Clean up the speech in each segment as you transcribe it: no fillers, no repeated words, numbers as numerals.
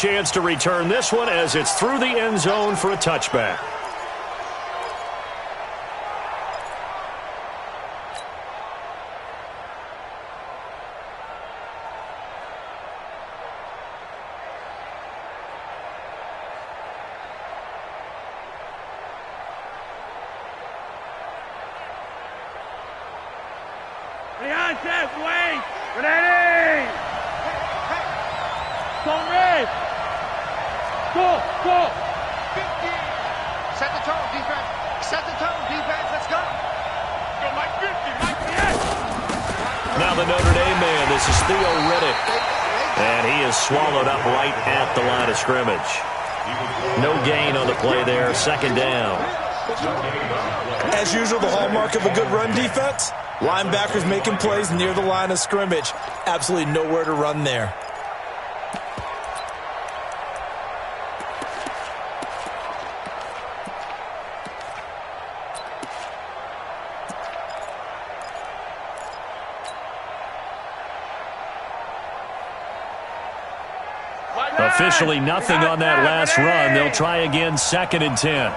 chance to return this one as it's through the end zone for a touchback. Swallowed up right at the line of scrimmage. No gain on the play there. Second down. As usual, the hallmark of a good run defense, linebackers making plays near the line of scrimmage. Absolutely nowhere to run there. Officially nothing on that last run. They'll try again, 2nd and 10.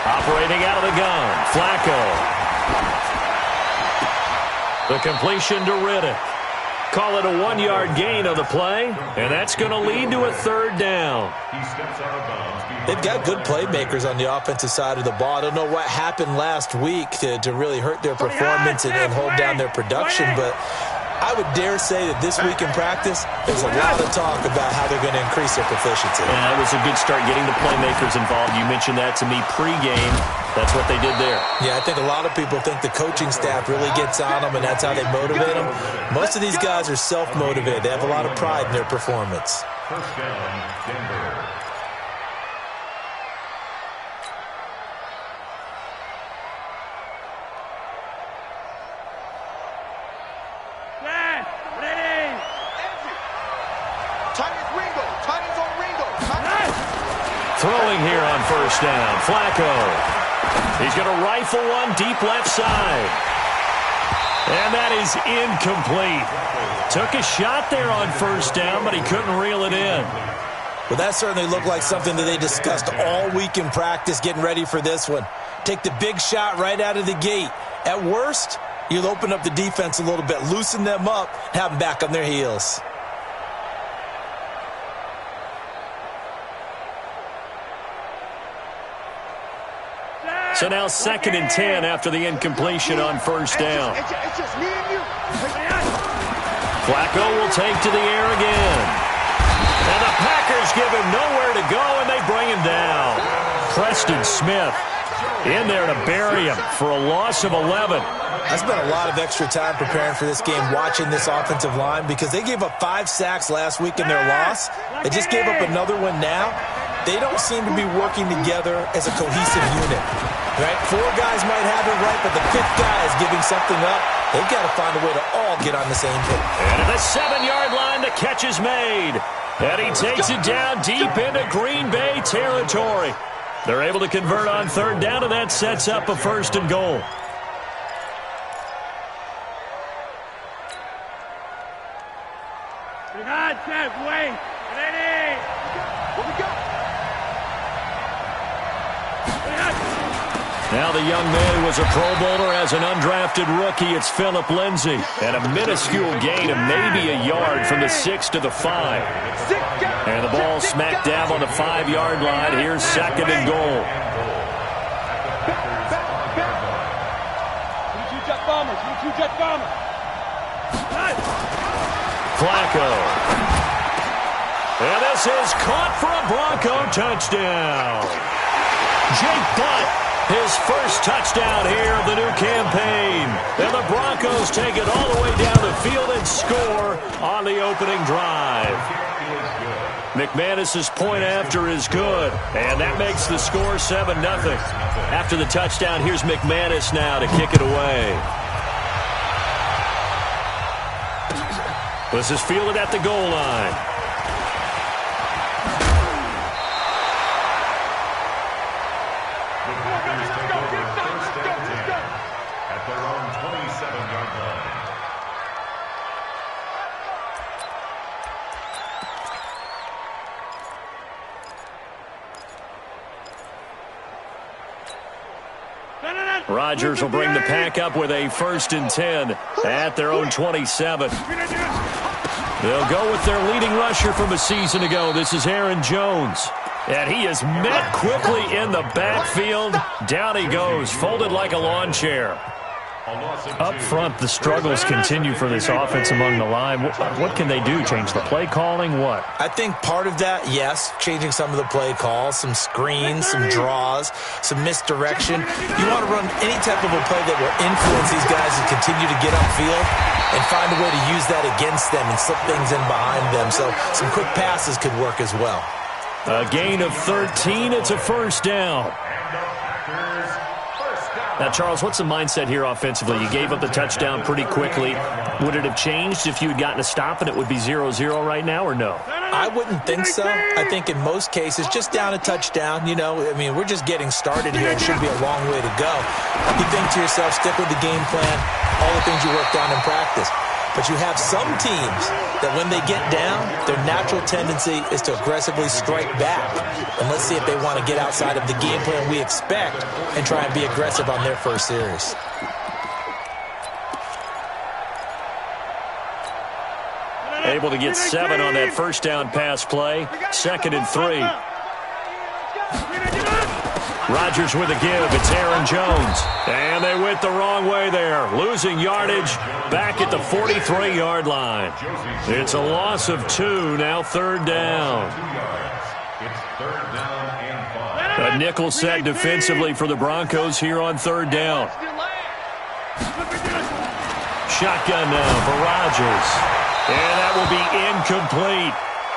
Operating out of the gun, Flacco. The completion to Riddick. Call it a 1-yard gain on the play, and that's going to lead to a 3rd down. They've got good playmakers on the offensive side of the ball. I don't know what happened last week to really hurt their performance and hold down their production, but I would dare say that this week in practice, there's a lot of talk about how they're going to increase their proficiency. Yeah, that was a good start getting the playmakers involved. You mentioned that to me pregame. That's what they did there. Yeah, I think a lot of people think the coaching staff really gets on them, and that's how they motivate them. Most of these guys are self-motivated. They have a lot of pride in their performance. First down, Denver. Throwing here on first down, Flacco. He's going to rifle one deep left side. And that is incomplete. Took a shot there on first down, but he couldn't reel it in. Well, that certainly looked like something that they discussed all week in practice getting ready for this one. Take the big shot right out of the gate. At worst, you'll open up the defense a little bit, loosen them up, have them back on their heels. So now 2nd and 10 after the incompletion on first down. It's just me and you. Flacco will take to the air again. And the Packers give him nowhere to go, and they bring him down. Preston Smith in there to bury him for a loss of 11. I spent a lot of extra time preparing for this game, watching this offensive line, because they gave up 5 sacks last week in their loss. They just gave up another one now. They don't seem to be working together as a cohesive unit. Right? 4 guys might have it right, but the 5th guy is giving something up. They've got to find a way to all get on the same page. And at the 7-yard line, the catch is made. And he takes it down deep into Green Bay territory. They're able to convert on 3rd down, and that sets up a 1st and goal. Wait. Ready. What we got? Now the young man who was a Pro Bowler as an undrafted rookie, it's Phillip Lindsay. And a minuscule gain of maybe a yard from the 6 to the 5. And the ball smack dab on the 5-yard line. Here's 2nd and goal. Flacco. And this is caught for a Bronco touchdown. Jake Butt, his first touchdown here of the new campaign. And the Broncos take it all the way down the field and score on the opening drive. McManus's point after is good, and that makes the score 7-0. After the touchdown, here's McManus now to kick it away. This is fielded at the goal line. At their own 27-yard line. Rodgers will bring the pack up with a 1st and 10 at their own 27. They'll go with their leading rusher from a season ago. This is Aaron Jones. And he is met quickly in the backfield. Down he goes, folded like a lawn chair. Up front, the struggles continue for this offense among the line. What can they do? Change the play calling? What? I think part of that, yes, changing some of the play calls, some screens, some draws, some misdirection. You want to run any type of a play that will influence these guys to continue to get upfield and find a way to use that against them and slip things in behind them. So some quick passes could work as well. A gain of 13. It's a 1st down. Now, Charles, what's the mindset here offensively? You gave up the touchdown pretty quickly. Would it have changed if you had gotten a stop and it would be 0-0 right now, or no? I wouldn't think so. I think in most cases, just down a touchdown, you know, I mean, we're just getting started here. It should be a long way to go. You think to yourself, stick with the game plan, all the things you worked on in practice. But you have some teams that when they get down, their natural tendency is to aggressively strike back. And let's see if they want to get outside of the game plan we expect and try and be aggressive on their first series. Able to get 7 on that 1st down pass play. 2nd and 3. Rodgers with a give. It's Aaron Jones. And they went the wrong way there. Losing yardage back at the 43-yard line. It's a loss of 2. Now 3rd down. A nickel set defensively for the Broncos here on 3rd down. Shotgun now for Rodgers. And that will be incomplete.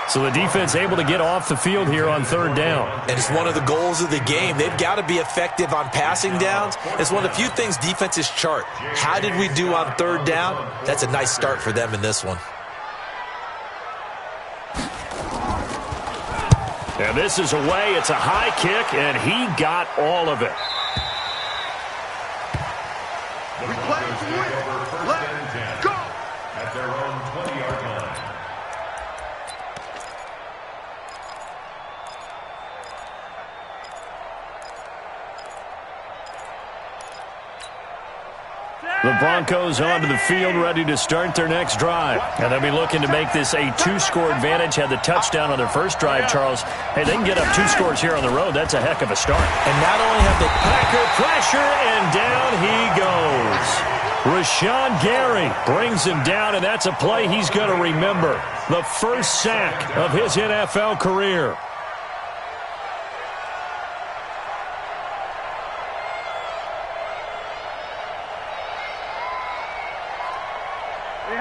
So the defense able to get off the field here on 3rd down. And it's one of the goals of the game. They've got to be effective on passing downs. It's one of the few things defenses chart. How did we do on 3rd down? That's a nice start for them in this one. And this is away. It's a high kick, and he got all of it. Let's go! At their own 20-yard line. The Broncos onto the field, ready to start their next drive. And they'll be looking to make this a 2-score advantage. Had the touchdown on their first drive, Charles. Hey, they can get up 2 scores here on the road. That's a heck of a start. And not only have they... Packer pressure, and down he goes. Rashawn Gary brings him down, and that's a play he's going to remember. The first sack of his NFL career.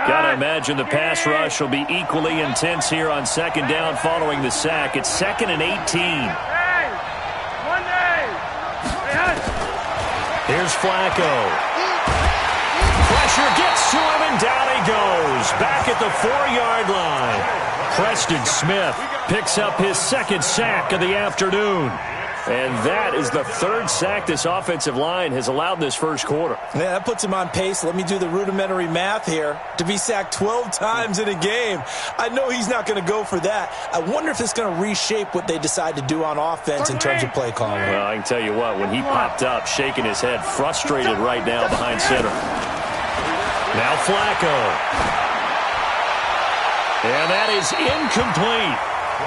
Got to imagine the pass rush will be equally intense here on 2nd down following the sack. It's 2nd and 18. Here's Flacco. Pressure gets to him, and down he goes. Back at the 4-yard line. Preston Smith picks up his 2nd sack of the afternoon. And that is the 3rd sack this offensive line has allowed this first quarter. Yeah, that puts him on pace. Let me do the rudimentary math here. To be sacked 12 times in a game. I know he's not going to go for that. I wonder if it's going to reshape what they decide to do on offense in terms of play calling. Well, I can tell you what, when he popped up, shaking his head, frustrated right now behind center. Now Flacco. And that is incomplete.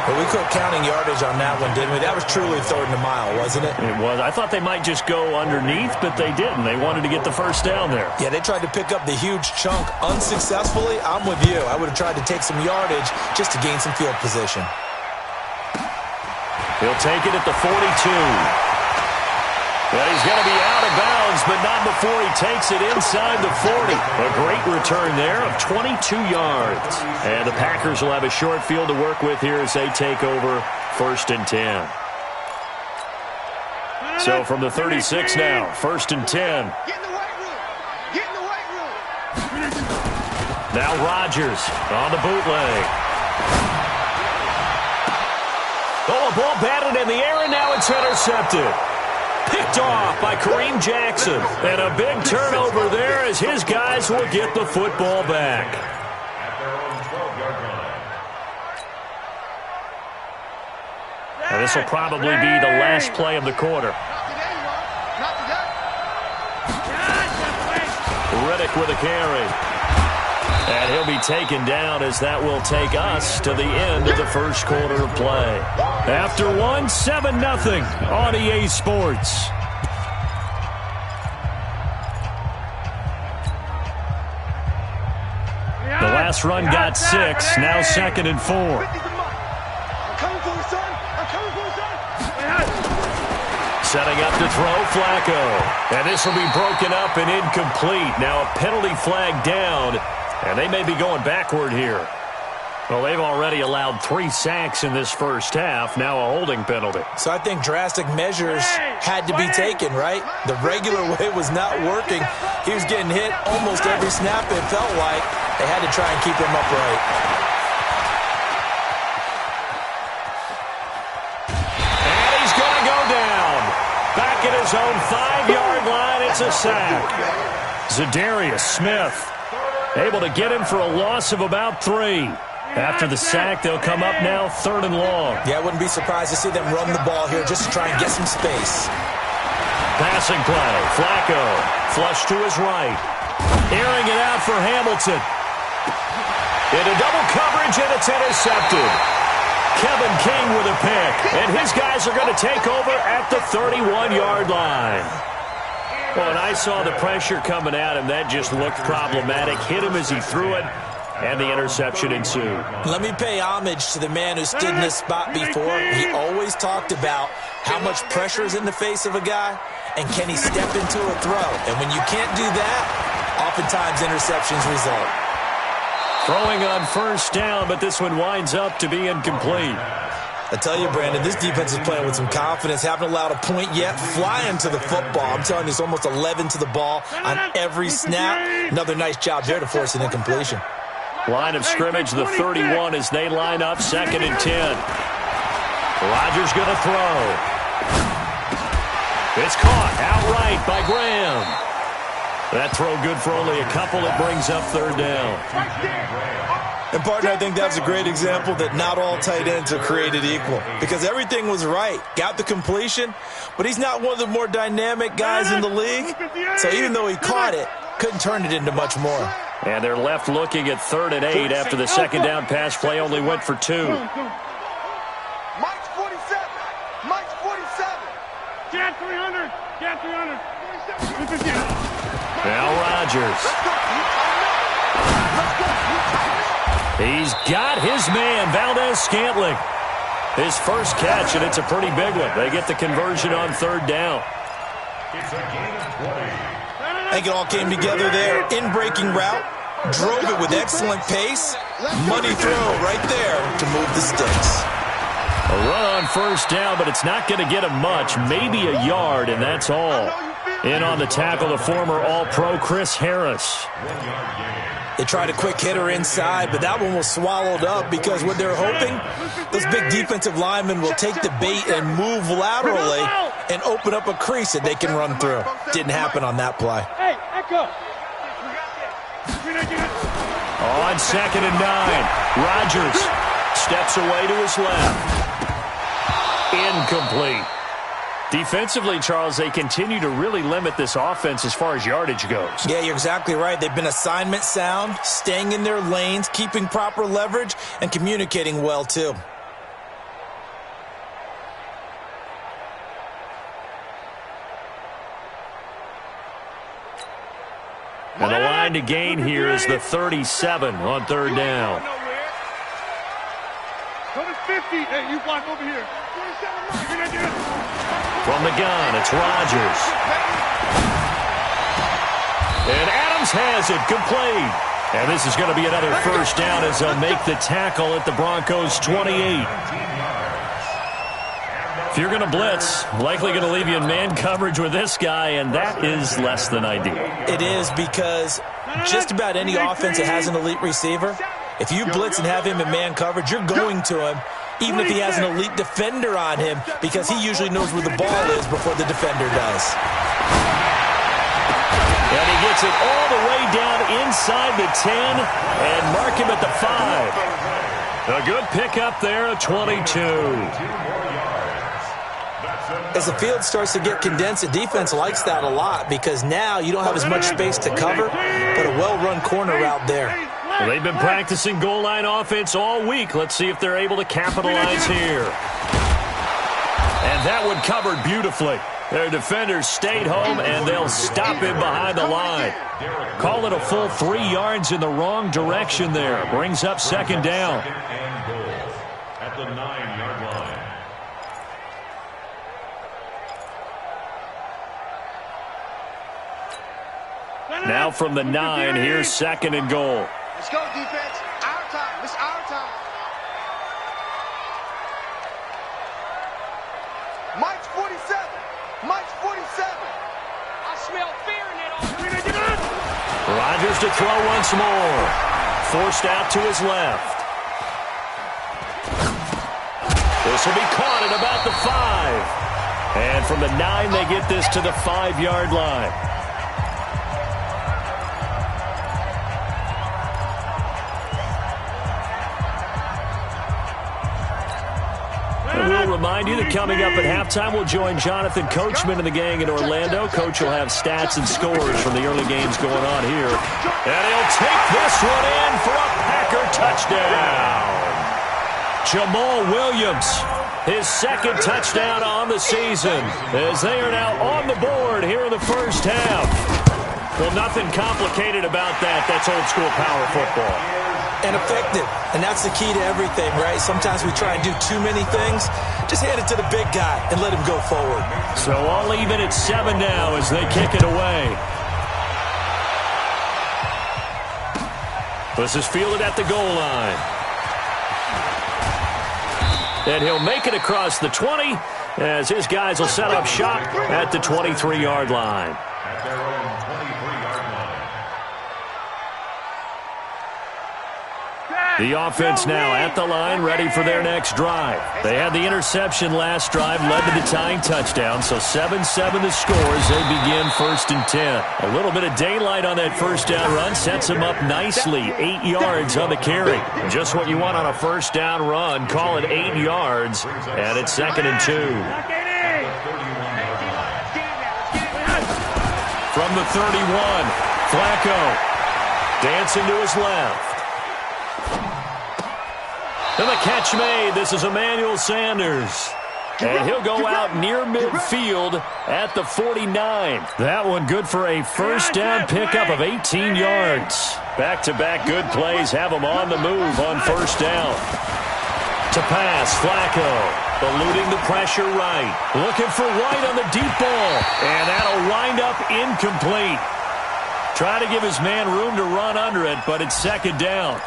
But we quit counting yardage on that one, didn't we? That was truly 3rd and a mile, wasn't it? It was. I thought they might just go underneath, but they didn't. They wanted to get the first down there. Yeah, they tried to pick up the huge chunk unsuccessfully. I'm with you. I would have tried to take some yardage just to gain some field position. He'll take it at the 42. Well, he's going to be out of bounds, but not before he takes it inside the 40. A great return there of 22 yards. And the Packers will have a short field to work with here as they take over 1st and 10. So from the 36 now, 1st and 10. Get in the weight room. Get in the weight room. Now Rodgers on the bootleg. Oh, a ball batted in the air, and now it's intercepted. Picked off by Kareem Jackson. And a big turnover there as his guys will get the football back. And this will probably be the last play of the quarter. Reddick with a carry. And he'll be taken down as that will take us to the end of the first quarter of play. After one, 7-0 on EA Sports. The last run got 6, now 2nd and 4. I'm coming for you, son. I'm coming for you, son. Setting up to throw, Flacco. And this will be broken up and incomplete. Now a penalty flag down, and they may be going backward here. Well, they've already allowed 3 sacks in this first half, now a holding penalty. So I think drastic measures had to be taken, right? The regular way was not working. He was getting hit almost every snap, it felt like. They had to try and keep him upright. And he's going to go down. Back at his own 5-yard line, it's a sack. Zadarius Smith able to get him for a loss of about 3. After the sack, they'll come up now 3rd and long. Yeah, I wouldn't be surprised to see them run the ball here just to try and get some space. Passing play. Flacco. Flush to his right. Airing it out for Hamilton. Into double coverage, and it's intercepted. Kevin King with a pick. And his guys are going to take over at the 31-yard line. Well, and I saw the pressure coming at him. That just looked problematic. Hit him as he threw it. And the interception ensued. Let me pay homage to the man who stood in this spot before. He always talked about how much pressure is in the face of a guy, and can he step into a throw. And when you can't do that, oftentimes interceptions result. Throwing on first down, but this one winds up to be incomplete. I tell you, Brandon, this defense is playing with some confidence. Haven't allowed a point yet. Flying to the football. I'm telling you, it's almost 11 to the ball on every snap. Another nice job there to force an incompletion. Line of scrimmage, the 31 as they line up 2nd and 10. Rodgers going to throw. It's caught outright by Graham. That throw good for only a couple. It brings up 3rd down. And, partner, I think that's a great example that not all tight ends are created equal, because everything was right. Got the completion, but he's not one of the more dynamic guys in the league. So even though he caught it, couldn't turn it into much more. And they're left looking at 3rd and 8 after the 2nd down pass play only went for 2. Mike's 47. Mike's 47. Get 300. Get 300. Now Rodgers. He's got his man, Valdez-Scantling. His first catch, and it's a pretty big one. They get the conversion on 3rd down. It's a gain of 20. I think it all came together there. In-breaking route, drove it with excellent pace. Money throw right there to move the sticks. A run on first down, but it's not going to get him much. Maybe a yard, and that's all. In on the tackle, the former All-Pro Chris Harris. They tried a quick hitter inside, but that one was swallowed up because what they're hoping, those big defensive linemen will take the bait and move laterally and open up a crease that they can run through. Didn't happen on that play. Hey, Echo. On 2nd and 9, Rodgers steps away to his left. Incomplete. Defensively, Charles, they continue to really limit this offense as far as yardage goes. Yeah, you're exactly right. They've been assignment sound, staying in their lanes, keeping proper leverage, and communicating well, too. And the line to gain here is the 37 on 3rd down. Go to 50. Hey, you block over here. From the gun, it's Rodgers. And Adams has it, complete. And this is going to be another first down as they'll make the tackle at the Broncos' 28. If you're going to blitz, likely going to leave you in man coverage with this guy, and that is less than ideal. It is, because just about any offense that has an elite receiver, if you blitz and have him in man coverage, you're going to him, even if he has an elite defender on him, because he usually knows where the ball is before the defender does. And he gets it all the way down inside the 10 and mark him at the 5. A good pickup there, a 22. As the field starts to get condensed, the defense likes that a lot because now you don't have as much space to cover, but a well-run corner route there. Well, they've been practicing goal line offense all week. Let's see if they're able to capitalize here. And that one covered beautifully. Their defenders stayed home, and they'll stop him behind the line. Call it a full 3 yards in the wrong direction there. Brings up second down. Second and goal at the 9-yard line. Now from the 9, here's second and goal. Let's go, defense. Our time. It's our time. Mike's 47. Mike's 47. I smell fear in that offense. Rodgers to throw once more. Forced out to his left. This will be caught at about the 5. And from the 9, they get this to the 5-yard line. We'll remind you that coming up at halftime, we'll join Jonathan Coachman and the gang in Orlando. Coach will have stats and scores from the early games going on here. And he'll take this one in for a Packer touchdown. Jamal Williams, his second touchdown on the season, as they are now on the board here in the first half. Well, nothing complicated about that. That's old-school power football. And effective. And that's the key to everything, right? Sometimes we try and do too many things. Just hand it to the big guy and let him go forward. So all even at 7 now as they kick it away. This is fielded at the goal line. And he'll make it across the 20 as his guys will set up shop at the 23-yard line. At their own 23-yard line. The offense now at the line, ready for their next drive. They had the interception last drive, led to the tying touchdown, so 7-7 the score as they begin 1st and 10. A little bit of daylight on that first down run sets them up nicely. 8 yards on the carry. Just what you want on a first down run. Call it 8 yards, and it's 2nd and 2. From the 31, Flacco dancing to his left. And the catch made. This is Emmanuel Sanders. And he'll go out near midfield at the 49. That one good for a first down pickup of 18 yards. Back-to-back good plays have him on the move on first down. To pass, Flacco. Eluding the pressure right. Looking for White on the deep ball. And that'll wind up incomplete. Try to give his man room to run under it, but it's 2nd down.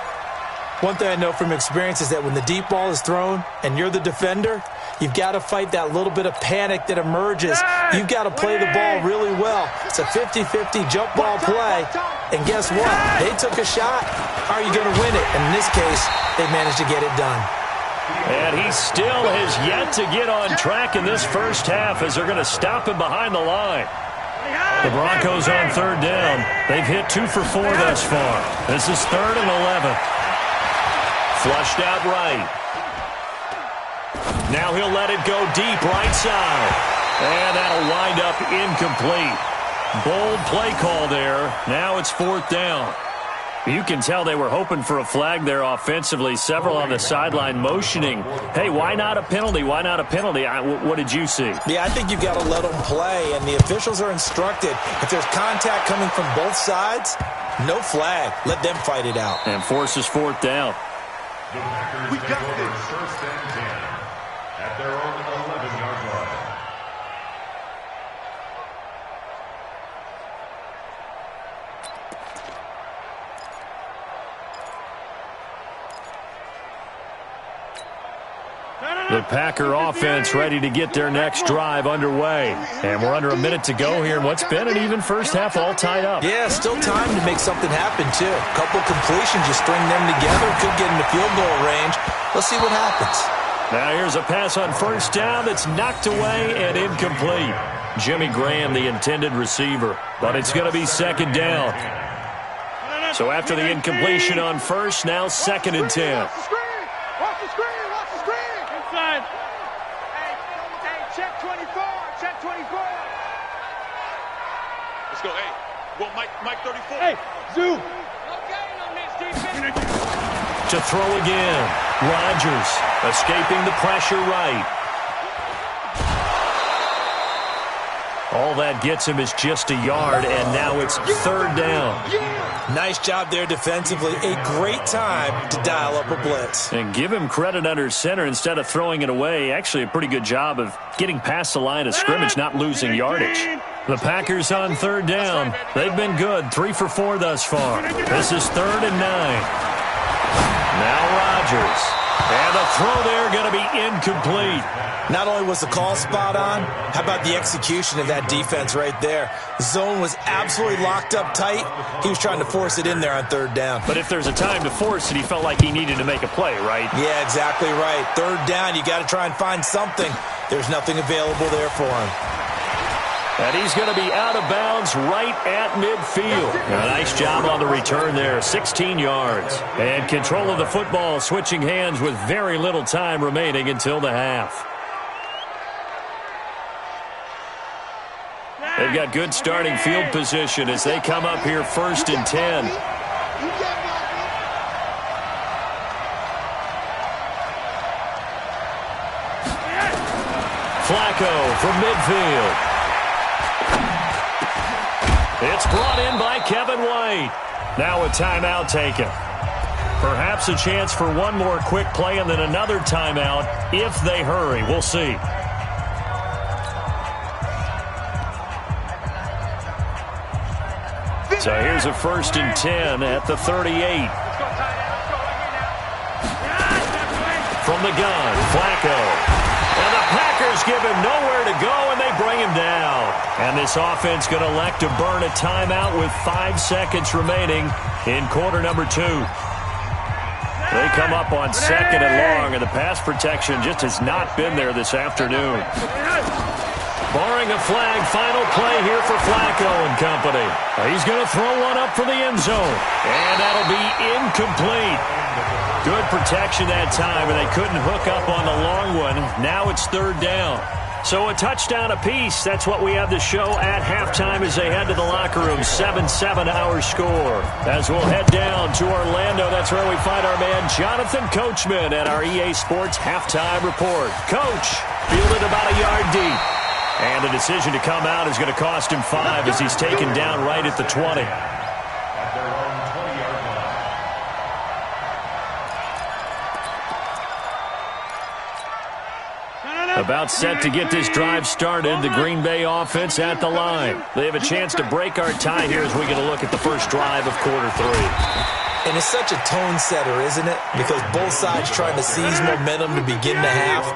One thing I know from experience is that when the deep ball is thrown and you're the defender, you've got to fight that little bit of panic that emerges. You've got to play the ball really well. It's a 50-50 jump ball play. And guess what? They took a shot. How are you going to win it? And in this case, they managed to get it done. And he still has yet to get on track in this first half as they're going to stop him behind the line. The Broncos on 3rd down. They've hit 2 for 4 thus far. This is 3rd and 11. Flushed out right. Now he'll let it go deep right side. And that'll wind up incomplete. Bold play call there. Now it's 4th down. You can tell they were hoping for a flag there offensively. Several on the sideline motioning. Hey, why not a penalty? Why not a penalty? What did you see? Yeah, I think you've got to let them play, and the officials are instructed. If there's contact coming from both sides, no flag. Let them fight it out. And forces 4th down. The Packers take over 1st and 10 at their own 11-yard line. The Packer offense ready to get their next drive underway. And we're under a minute to go here in what's been an even first half all tied up. Yeah, still time to make something happen, too. A couple completions, you string them together, could get into field goal range. Let's see what happens. Now here's a pass on first down that's knocked away and incomplete. Jimmy Graham, the intended receiver. But it's going to be 2nd down. So after the incompletion on first, now 2nd and 10. Watch the screen. Watch the screen. Inside. Check 24. Check 24. Let's go. Hey, go Mike 34. Hey, Zoo. No gain on this defense. To throw again. Rodgers escaping the pressure right. All that gets him is just a yard, and now it's third down. Nice job there defensively. A great time to dial up a blitz. And give him credit under center instead of throwing it away. Actually, a pretty good job of getting past the line of scrimmage, not losing yardage. The Packers on third down. They've been good, 3 for 4 thus far. This is 3rd and 9. Now Rodgers. And the throw there going to be incomplete. Not only was the call spot on, how about the execution of that defense right there? Zone was absolutely locked up tight. He was trying to force it in there on 3rd down. But if there's a time to force it, he felt like he needed to make a play, right? Yeah, exactly right. 3rd down, you got to try and find something. There's nothing available there for him. And he's going to be out of bounds right at midfield. A nice job on the return there, 16 yards. And control of the football switching hands with very little time remaining until the half. They've got good starting field position as they come up here 1st and 10. Flacco from midfield. It's brought in by Kevin White. Now a timeout taken. Perhaps a chance for one more quick play and then another timeout if they hurry. We'll see. So here's a 1st and 10 at the 38. From the gun, Flacco. And the Packers give him nowhere to go, and they bring him down. And this offense going to elect to burn a timeout with 5 seconds remaining in quarter number 2. They come up on 2nd and long, and the pass protection just has not been there this afternoon. Barring a flag, final play here for Flacco and company. He's going to throw one up for the end zone, and that'll be incomplete. Good protection that time, and they couldn't hook up on the long one. Now it's 3rd down. So a touchdown apiece. That's what we have to show at halftime as they head to the locker room. 7-7 our score. As we'll head down to Orlando, that's where we find our man Jonathan Coachman at our EA Sports Halftime Report. Coach, fielded about a yard deep. And the decision to come out is going to cost him 5 as he's taken down right at the 20. About set to get this drive started, the Green Bay offense at the line. They have a chance to break our tie here as we get a look at the first drive of quarter 3. And it's such a tone setter, isn't it? Because both sides trying to seize momentum to begin the half.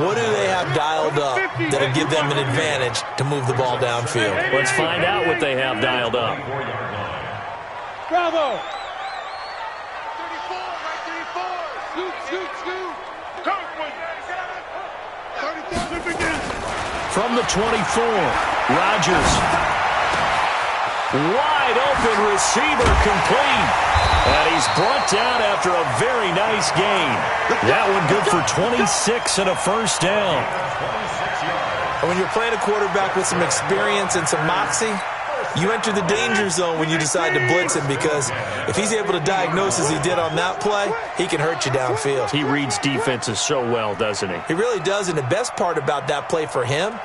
What do they have dialed up that'll give them an advantage to move the ball downfield? Let's find out what they have dialed up. Bravo. 34, right 34. Scoot, scoot, scoot. From the 24, Rodgers. Wide open receiver complete. And he's brought down after a very nice gain. That one good for 26 and a first down. And when you're playing a quarterback with some experience and some moxie, you enter the danger zone when you decide to blitz him, because if he's able to diagnose as he did on that play, he can hurt you downfield. He reads defenses so well, doesn't he? He really does, and the best part about that play for him,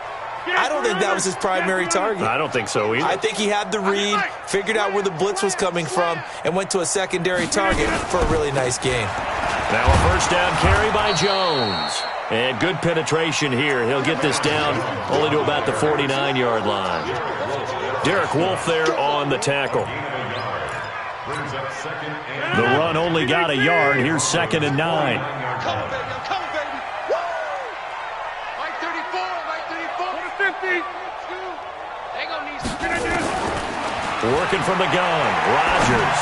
I don't think that was his primary target. I don't think so either. I think he had the read, figured out where the blitz was coming from, and went to a secondary target for a really nice gain. Now a first down carry by Jones. And good penetration here. He'll get this down only to about the 49-yard line. Derek Wolfe there on the tackle. The run only got a yard. Here's 2nd and 9. Come on, baby. I'm coming, baby. Woo! Right 34, right 34. 50. They gonna need some. Working from the gun. Rodgers.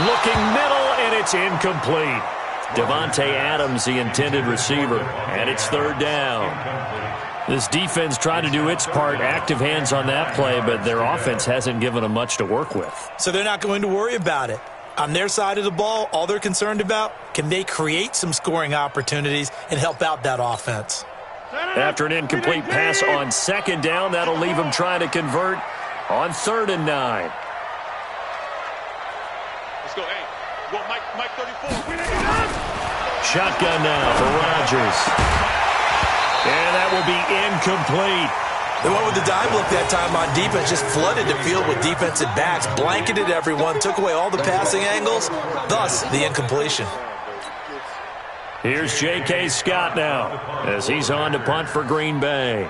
Looking middle, and it's incomplete. Devontae Adams, the intended receiver. And it's 3rd down. This defense tried to do its part, active hands on that play, but their offense hasn't given them much to work with. So they're not going to worry about it. On their side of the ball, all they're concerned about, can they create some scoring opportunities and help out that offense? After an incomplete pass on second down, that'll leave them trying to convert on 3rd and 9. Let's go. Hey, well, Mike 34. Shotgun now for Rodgers. And that will be incomplete. They went with the dime look that time on defense, just flooded the field with defensive backs, blanketed everyone, took away all the passing angles, thus the incompletion. Here's J.K. Scott now as he's on to punt for Green Bay.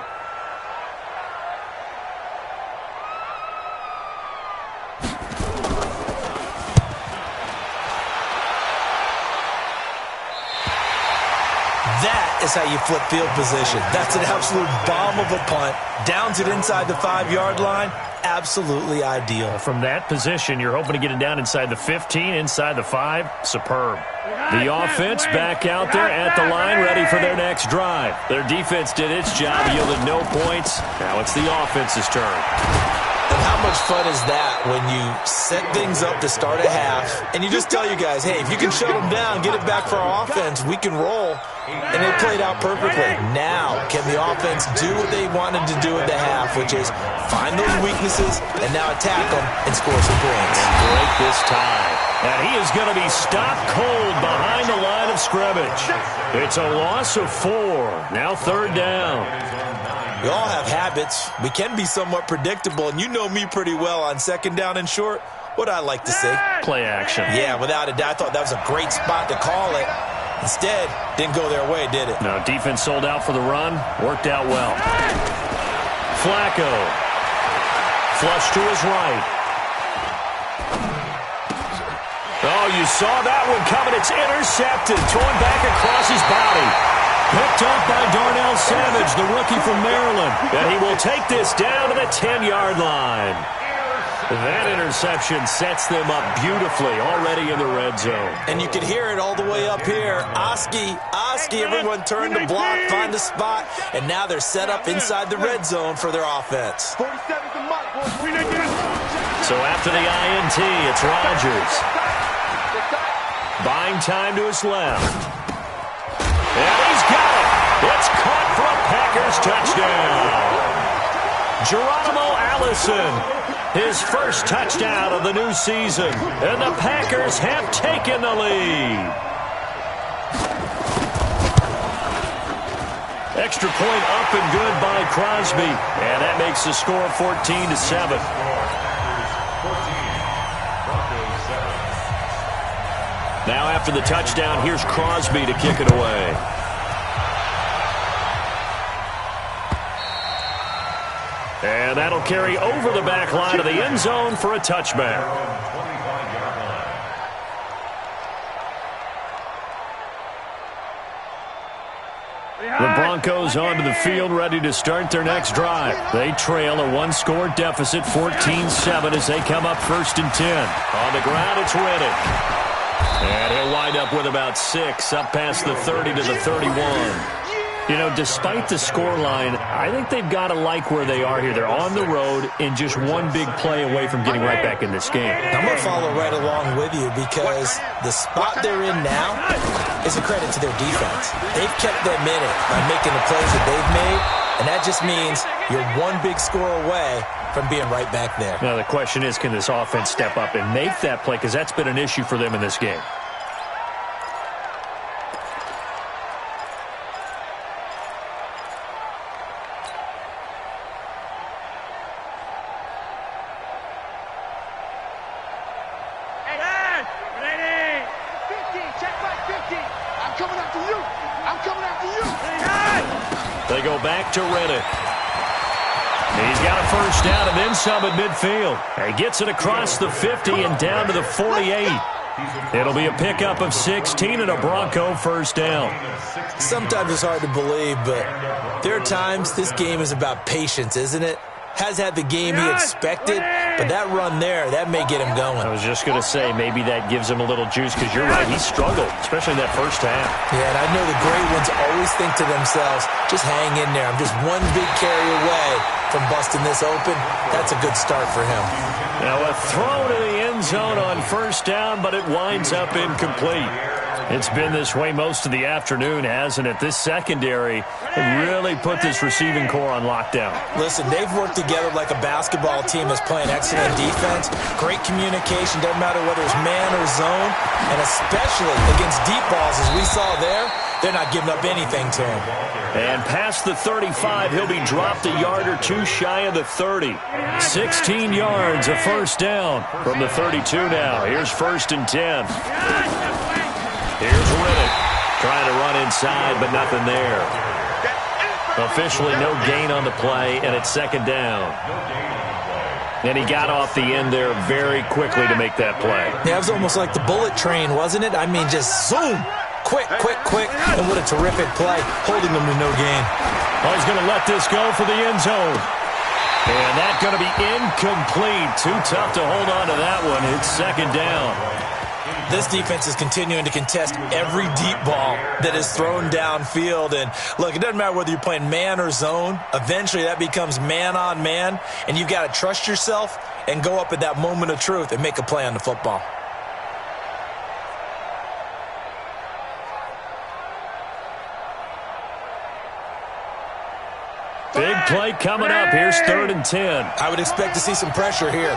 That is how you flip field position. That's an absolute bomb of a punt. Downs it inside the 5-yard line. Absolutely ideal. From that position, you're hoping to get it down inside the 15, inside the 5. Superb. The offense back out there at the line, ready for their next drive. Their defense did its job, yielded no points. Now it's the offense's turn. And how much fun is that when you set things up to start a half, and you just tell your guys, hey, if you can shut them down, get it back for our offense, we can roll. And they played out perfectly. Now, can the offense do what they wanted to do at the half, which is find those weaknesses and now attack them and score some points. And break this tie. And he is going to be stopped cold behind the line of scrimmage. It's a loss of 4. Now 3rd down. We all have habits. We can be somewhat predictable, and you know me pretty well on 2nd down and short. What I like to see. Play action. Yeah, without a doubt. I thought that was a great spot to call it. Instead, didn't go their way, did it? No, defense sold out for the run. Worked out well. Flacco. Flush to his right. Oh, you saw that one coming. It's intercepted. Thrown back across his body. Picked up by Darnell Savage, the rookie from Maryland. And he will take this down to the 10-yard line. That interception sets them up beautifully already in the red zone. And you can hear it all the way up here. Oski, everyone turned to block, find a spot, and now they're set up inside the red zone for their offense. 47's the mark, boys. So after the INT, it's Rodgers. Buying time to his left. And he's got it. It's caught for a Packers touchdown. Geronimo Allison. His first touchdown of the new season. And the Packers have taken the lead. Extra point up and good by Crosby. And that makes the score 14-7. Now after the touchdown, here's Crosby to kick it away. And that'll carry over the back line of the end zone for a touchback. The Broncos onto the field, ready to start their next drive. They trail a one-score deficit, 14-7, as they come up 1st and 10. On the ground, it's Riddick. And he'll wind up with about 6, up past the 30 to the 31. You know, despite the scoreline, I think they've got to like where they are here. They're on the road and just one big play away from getting right back in this game. I'm going to follow right along with you because the spot they're in now is a credit to their defense. They've kept them in it by making the plays that they've made, and that just means you're one big score away from being right back there. Now, the question is, can this offense step up and make that play? Because that's been an issue for them in this game. They go back to Riddick. He's got a first down and then some at midfield. He gets it across the 50 and down to the 48. It'll be a pickup of 16 and a Bronco first down. Sometimes it's hard to believe, but there are times this game is about patience, isn't it? Has had the game he expected, but that run there, that may get him going. I was just going to say, maybe that gives him a little juice, because you're right, he struggled, especially in that first half. Yeah, and I know the great ones always think to themselves, just hang in there. I'm just one big carry away from busting this open. That's a good start for him. Now a throw to the end zone on first down, but it winds up incomplete. It's been this way most of the afternoon, hasn't it? This secondary have really put this receiving core on lockdown. Listen, they've worked together like a basketball team that's playing excellent defense. Great communication, doesn't matter whether it's man or zone. And especially against deep balls, as we saw there, they're not giving up anything to him. And past the 35, he'll be dropped a yard or two shy of the 30. 16 yards, a first down from the 32 now. Here's 1st and 10. Here's Riddick trying to run inside, but nothing there. Officially no gain on the play, and it's 2nd down. And he got off the end there very quickly to make that play. Yeah, it was almost like the bullet train, wasn't it? I mean, just zoom. Quick, and what a terrific play, holding them to no gain. Oh, he's going to let this go for the end zone. And that's going to be incomplete. Too tough to hold on to that one. It's 2nd down. This defense is continuing to contest every deep ball that is thrown downfield. And, look, it doesn't matter whether you're playing man or zone. Eventually that becomes man on man, and you've got to trust yourself and go up at that moment of truth and make a play on the football. Big play coming up. Here's 3rd and 10. I would expect to see some pressure here.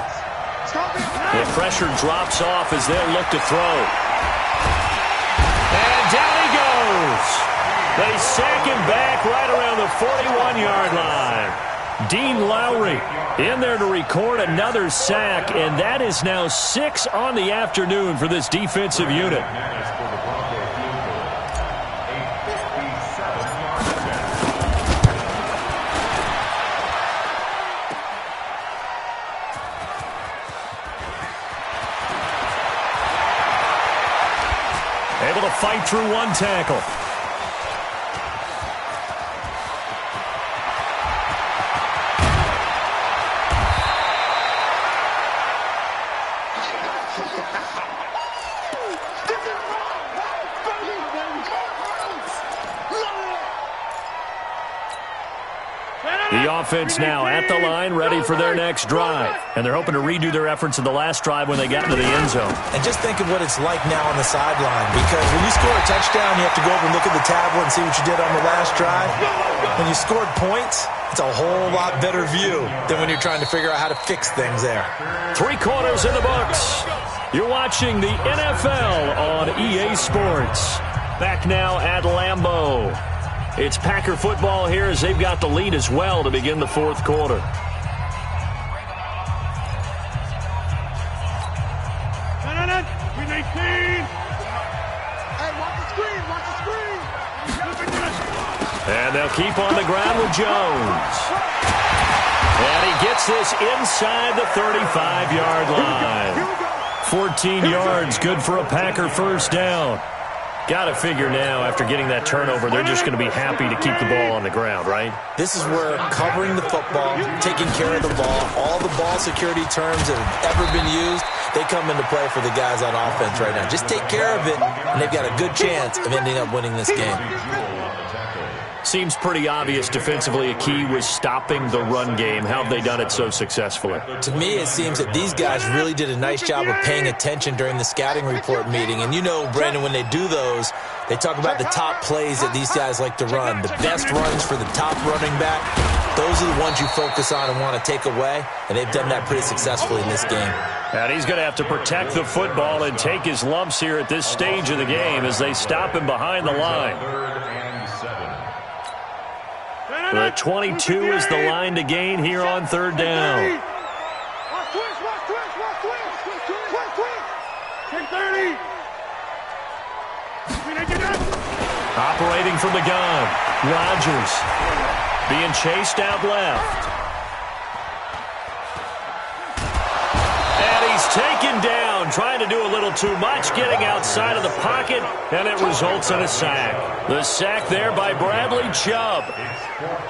The pressure drops off as they'll look to throw. And down he goes. They sack him back right around the 41-yard line. Dean Lowry in there to record another sack, and that is now 6 on the afternoon for this defensive unit. Able to fight through one tackle. The offense now at the line, ready for their next drive. And they're hoping to redo their efforts in the last drive when they got into the end zone. And just think of what it's like now on the sideline, because when you score a touchdown, you have to go over and look at the tablet and see what you did on the last drive. When you scored points, it's a whole lot better view than when you're trying to figure out how to fix things there. 3 quarters in the books. You're watching the NFL on EA Sports. Back now at Lambeau. It's Packer football here as they've got the lead as well to begin the 4th quarter. And they'll keep on the ground with Jones. And he gets this inside the 35-yard line. 14 yards, good for a Packer first down. Got to figure now, after getting that turnover, they're just going to be happy to keep the ball on the ground, right? This is where covering the football, taking care of the ball, all the ball security terms that have ever been used, they come into play for the guys on offense right now. Just take care of it, and they've got a good chance of ending up winning this game. Seems pretty obvious defensively a key was stopping the run game. How have they done it so successfully? To me, it seems that these guys really did a nice job of paying attention during the scouting report meeting. And you know, Brandon, when they do those, they talk about the top plays that these guys like to run. The best runs for the top running back, those are the ones you focus on and want to take away. And they've done that pretty successfully in this game. And he's going to have to protect the football and take his lumps here at this stage of the game as they stop him behind the line. The 22 is the line to gain here on 3rd down. Operating from the gun, Rodgers being chased out left. And he's taken down, trying to do a little too much, getting outside of the pocket, and it results in a sack. The sack there by Bradley Chubb.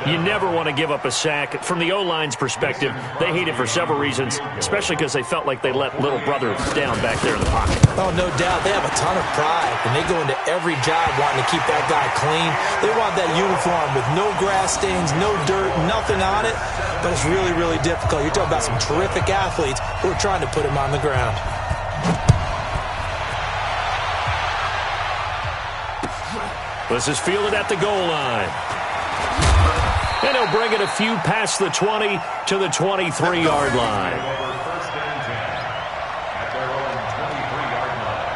You never want to give up a sack. From the O-line's perspective, they hate it for several reasons, especially because they felt like they let little brother down back there in the pocket. Oh, no doubt. They have a ton of pride, and they go into every job wanting to keep that guy clean. They want that uniform with no grass stains, no dirt, nothing on it, but it's really, really difficult. You're talking about some terrific athletes who are trying to put him on the ground. This is fielded at the goal line. And he'll bring it a few past the 20 to the 23-yard line. First and 10 at their own 23-yard line.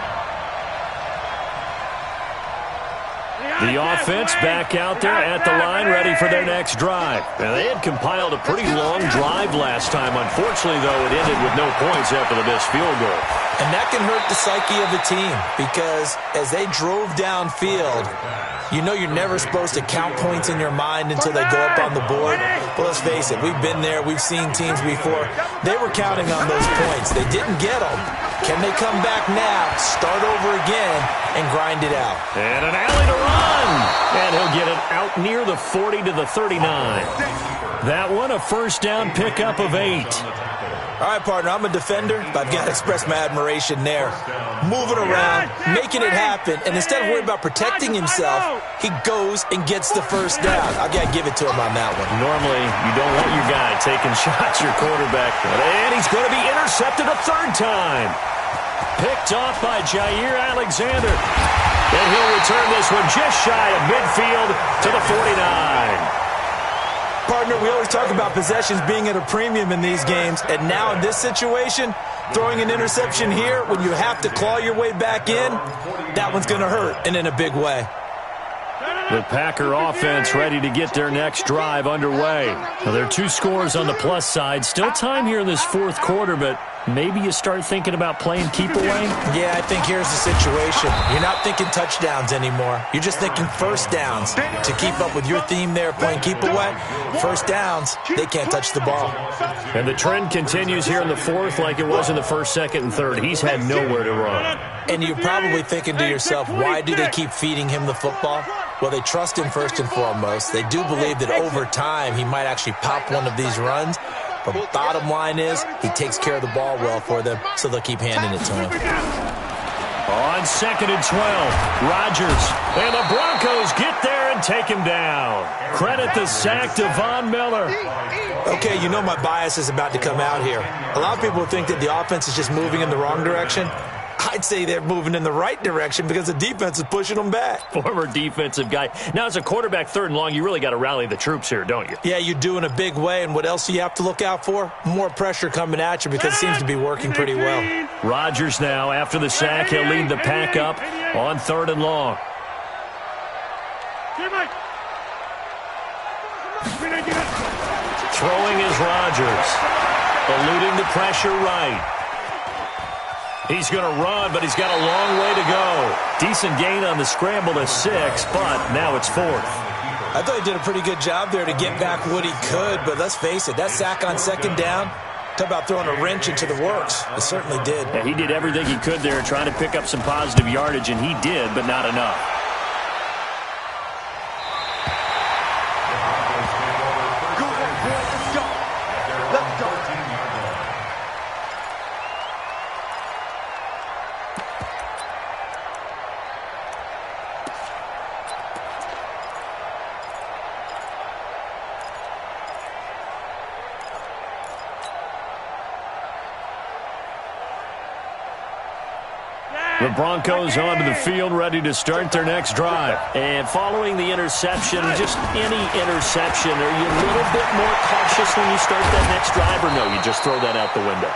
The offense back out there at the line, ready for their next drive. Now, they had compiled a pretty long drive last time. Unfortunately, though, it ended with no points after the missed field goal. And that can hurt the psyche of the team because as they drove downfield, you know you're never supposed to count points in your mind until they go up on the board. But let's face it, we've been there. We've seen teams before. They were counting on those points. They didn't get them. Can they come back now, start over again, and grind it out? And an alley to run. And he'll get it out near the 40 to the 39. That one, a first down pickup of 8. All right, partner, I'm a defender, but I've got to express my admiration there. Moving around, making it happen, and instead of worrying about protecting himself, he goes and gets the first down. I've got to give it to him on that one. Normally, you don't want your guy taking shots, your quarterback. And he's going to be intercepted a third time. Picked off by Jair Alexander. And he'll return this one just shy of midfield to the 49. Partner, we always talk about possessions being at a premium in these games, and now in this situation, throwing an interception here when you have to claw your way back in, that one's going to hurt, and in a big way. The Packer offense ready to get their next drive underway. Now, there are 2 scores on the plus side. Still time here in this fourth quarter, but maybe you start thinking about playing keep away? Yeah, I think here's the situation. You're not thinking touchdowns anymore. You're just thinking first downs. To keep up with your theme there, playing keep away, first downs, they can't touch the ball. And the trend continues here in the fourth like it was in the first, second, and third. He's had nowhere to run. And you're probably thinking to yourself, why do they keep feeding him the football? Well, they trust him first and foremost. They do believe that over time he might actually pop one of these runs. But bottom line is he takes care of the ball well for them, so they'll keep handing it to him. On 2nd and 12, Rodgers. And the Broncos get there and take him down. Credit the sack to Von Miller. Okay, you know my bias is about to come out here. A lot of people think that the offense is just moving in the wrong direction. I'd say they're moving in the right direction because the defense is pushing them back. Former defensive guy. Now, as a quarterback, 3rd and long, you really got to rally the troops here, don't you? Yeah, you do in a big way. And what else do you have to look out for? More pressure coming at you because it seems to be working pretty well. Rodgers now, after the sack, he'll lead the pack up on 3rd and long. Throwing is Rodgers. Eluding the pressure right. He's going to run, but he's got a long way to go. Decent gain on the scramble to 6, but now it's 4th. I thought he did a pretty good job there to get back what he could, but let's face it, that sack on 2nd down, talk about throwing a wrench into the works. It certainly did. Yeah, he did everything he could there trying to pick up some positive yardage, and he did, but not enough. The Broncos onto the field, ready to start their next drive. And following the interception, just any interception, are you a little bit more cautious when you start that next drive, or no, you just throw that out the window?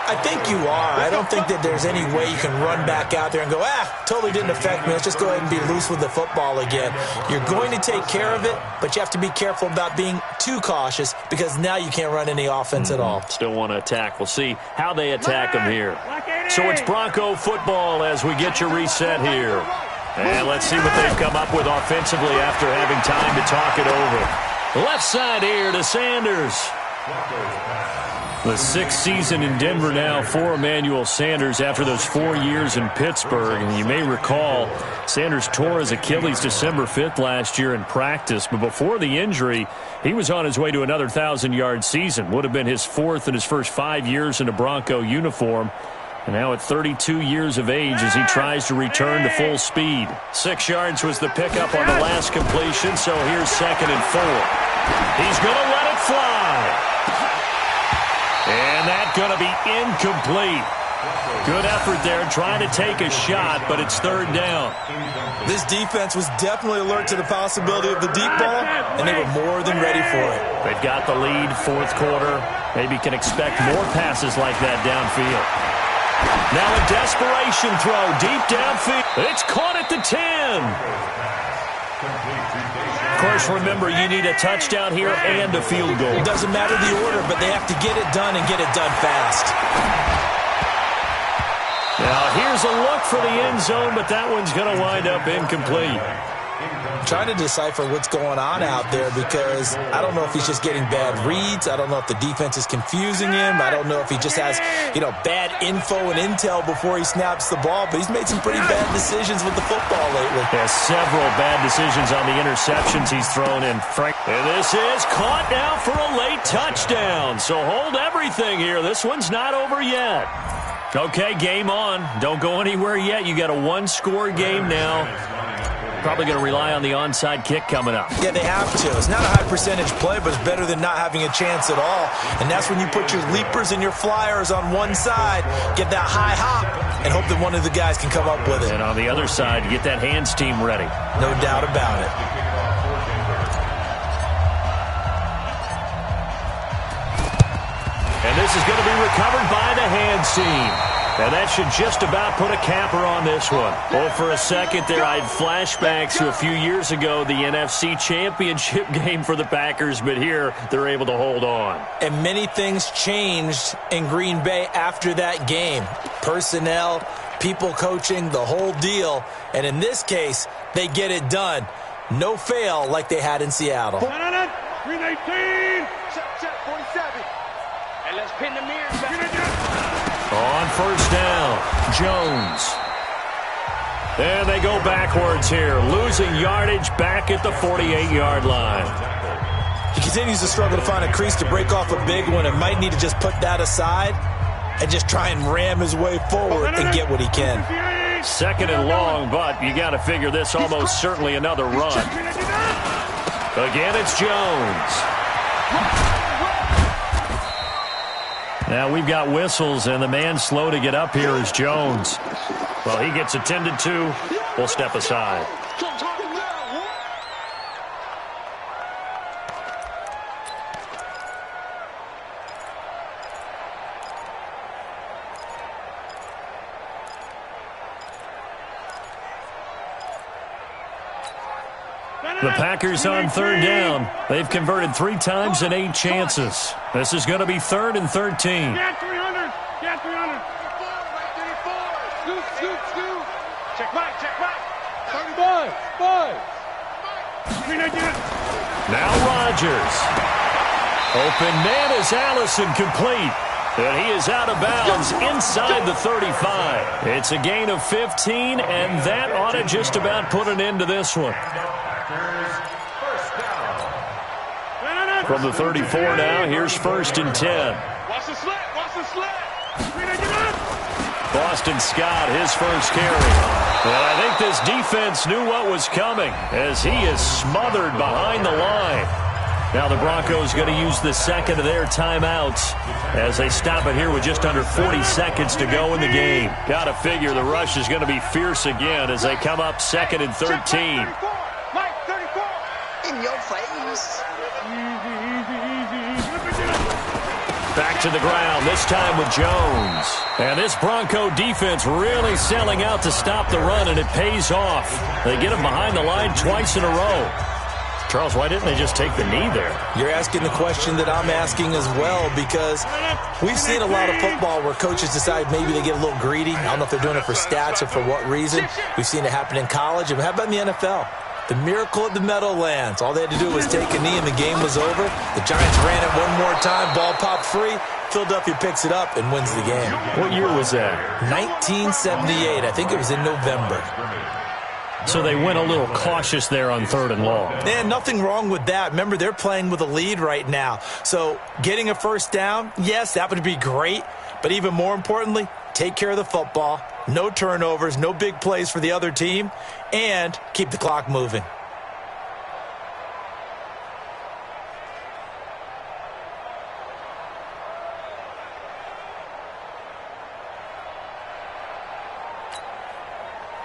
I think you are. I don't think that there's any way you can run back out there and go, totally didn't affect me. Let's just go ahead and be loose with the football again. You're going to take care of it, but you have to be careful about being too cautious because now you can't run any offense at all. Still want to attack. We'll see how they attack them here. So it's Bronco football as we get you reset here. And let's see what they've come up with offensively after having time to talk it over. Left side here to Sanders. The 6th season in Denver now for Emmanuel Sanders after those 4 years in Pittsburgh. And you may recall Sanders tore his Achilles December 5th last year in practice. But before the injury, he was on his way to another 1,000-yard season. Would have been his 4th in his first 5 years in a Bronco uniform. And now at 32 years of age as he tries to return to full speed. 6 yards was the pickup on the last completion, so here's 2nd and 4. He's going to let it fly. And that's going to be incomplete. Good effort there, trying to take a shot, but it's third down. This defense was definitely alert to the possibility of the deep ball, and they were more than ready for it. They've got the lead, fourth quarter. Maybe can expect more passes like that downfield. Now a desperation throw deep downfield. It's caught at the 10. Of course, remember, you need a touchdown here and a field goal. It doesn't matter the order, but they have to get it done and get it done fast. Now, here's a look for the end zone, but that one's going to wind up incomplete. I'm trying to decipher what's going on out there because I don't know if he's just getting bad reads. I don't know if the defense is confusing him. I don't know if he just has, bad info and intel before he snaps the ball, but he's made some pretty bad decisions with the football lately. Yeah, several bad decisions on the interceptions he's thrown in. And this is caught now for a late touchdown. So hold everything here. This one's not over yet. Okay, game on. Don't go anywhere yet. You got a one-score game now. Probably going to rely on the onside kick coming up. Yeah, they have to. It's not a high-percentage play, but it's better than not having a chance at all. And that's when you put your leapers and your flyers on one side, get that high hop, and hope that one of the guys can come up with it. And on the other side, get that hands team ready. No doubt about it. And this is going to be recovered by the hands team. And that should just about put a capper on this one. Well, for a second there, I had flashbacks to a few years ago, the NFC Championship game for the Packers, but here they're able to hold on. And many things changed in Green Bay after that game. Personnel, people coaching, the whole deal. And in this case, they get it done. No fail like they had in Seattle. 319. Set 47. And let's pin the mirrors back. On first down, Jones. And they go backwards here, losing yardage back at the 48-yard line. He continues to struggle to find a crease to break off a big one and might need to just put that aside and just try and ram his way forward and get what he can. Second and long, but you got to figure this almost certainly another run. Again, it's Jones. Now we've got whistles, and the man slow to get up here is Jones. Well, he gets attended to. We'll step aside. The Packers on third down. They've converted 3 times in 8 chances. This is going to be 3rd and 13. Get 300. Get 300. Scoop, scoop, scoop. Check back, check back. 35. 5. Now Rodgers. Open man is Allison, complete. And he is out of bounds inside the 35. It's a gain of 15, and that ought to just about put an end to this one. From the 34 now, here's 1st and 10. Watch the slit, watch the slit. Boston Scott, his first carry. Well, I think this defense knew what was coming as he is smothered behind the line. Now the Broncos going to use the second of their timeouts as they stop it here with just under 40 seconds to go in the game. Got to figure the rush is going to be fierce again as they come up 2nd and 13. Mike, 34. In your face. Back to the ground, this time with Jones. And this Bronco defense really selling out to stop the run, and it pays off. They get him behind the line twice in a row. Charles, why didn't they just take the knee there? You're asking the question that I'm asking as well, because we've seen a lot of football where coaches decide maybe they get a little greedy. I don't know if they're doing it for stats or for what reason. We've seen it happen in college. And how about in the NFL? The miracle at the Meadowlands. All they had to do was take a knee and the game was over. The Giants ran it one more time. Ball popped free. Philadelphia picks it up and wins the game. What year was that? 1978. I think it was in November. So they went a little cautious there on 3rd and long. And nothing wrong with that. Remember, they're playing with a lead right now. So getting a first down, yes, that would be great. But even more importantly, take care of the football. No turnovers, no big plays for the other team, and keep the clock moving.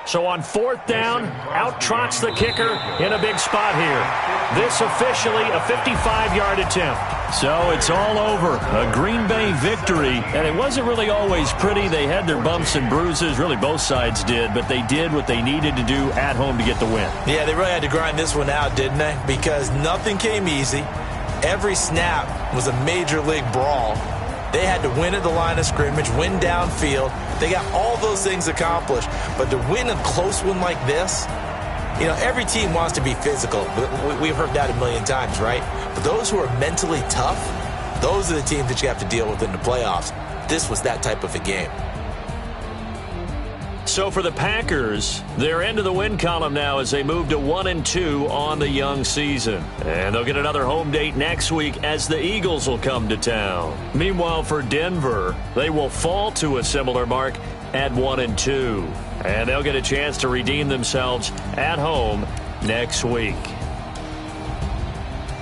So on 4th down, out trots the kicker in a big spot here. This officially a 55-yard attempt. So it's all over. A Green Bay victory. And it wasn't really always pretty. They had their bumps and bruises. Really, both sides did. But they did what they needed to do at home to get the win. Yeah, they really had to grind this one out, didn't they? Because nothing came easy. Every snap was a major league brawl. They had to win at the line of scrimmage, win downfield. They got all those things accomplished. But to win a close one like this, you know, every team wants to be physical. We've heard that a million times, right? But those who are mentally tough, those are the teams that you have to deal with in the playoffs. This was that type of a game. So for the Packers, they're into the win column now as they move to 1-2 on the young season. And they'll get another home date next week as the Eagles will come to town. Meanwhile, for Denver, they will fall to a similar mark at 1-2. And they'll get a chance to redeem themselves at home next week.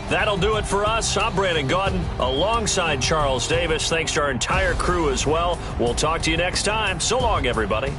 That'll do it for us. I'm Brandon Gaudin alongside Charles Davis. Thanks to our entire crew as well. We'll talk to you next time. So long, everybody.